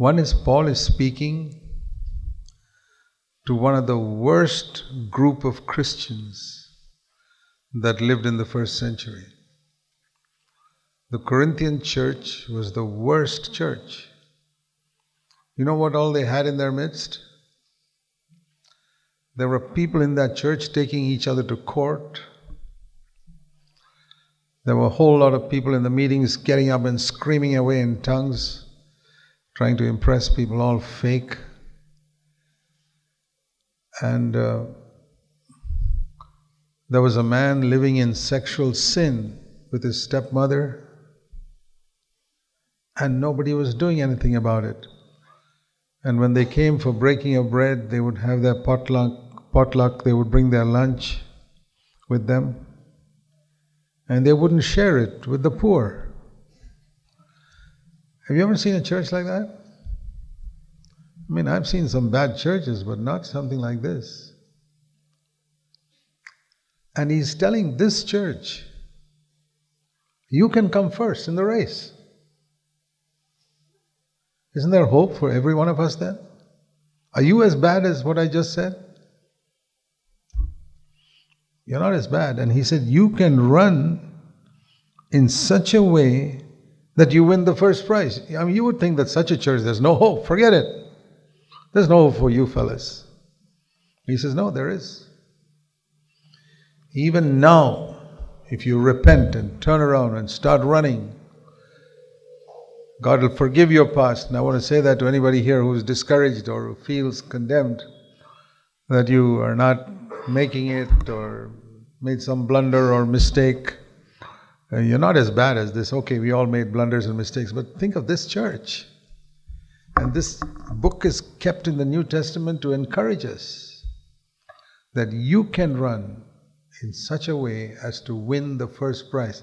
One is Paul is speaking to one of the worst group of Christians that lived in the first century. The Corinthian church was the worst church. You know what all they had in their midst? There were people in that church taking each other to court. There were a whole lot of people in the meetings getting up and screaming away in tongues, trying to impress people, all fake. And there was a man living in sexual sin with his stepmother, and nobody was doing anything about it. And when they came for breaking of bread, they would have their potluck, they would bring their lunch with them, and they wouldn't share it with the poor. Have you ever seen a church like that? I mean, I've seen some bad churches, but not something like this. And he's telling this church, you can come first in the race. Isn't there hope for every one of us then? Are you as bad as what I just said? You're not as bad. And he said, you can run in such a way that you win the first prize. I mean, you would think that such a church, there's no hope. Forget it. There's no hope for you fellas. He says, no, there is. Even now, if you repent and turn around and start running, God will forgive your past. And I want to say that to anybody here who is discouraged or who feels condemned that you are not making it or made some blunder or mistake. You're not as bad as this. Okay, we all made blunders and mistakes, but think of this church. And this book is kept in the New Testament to encourage us that you can run in such a way as to win the first prize.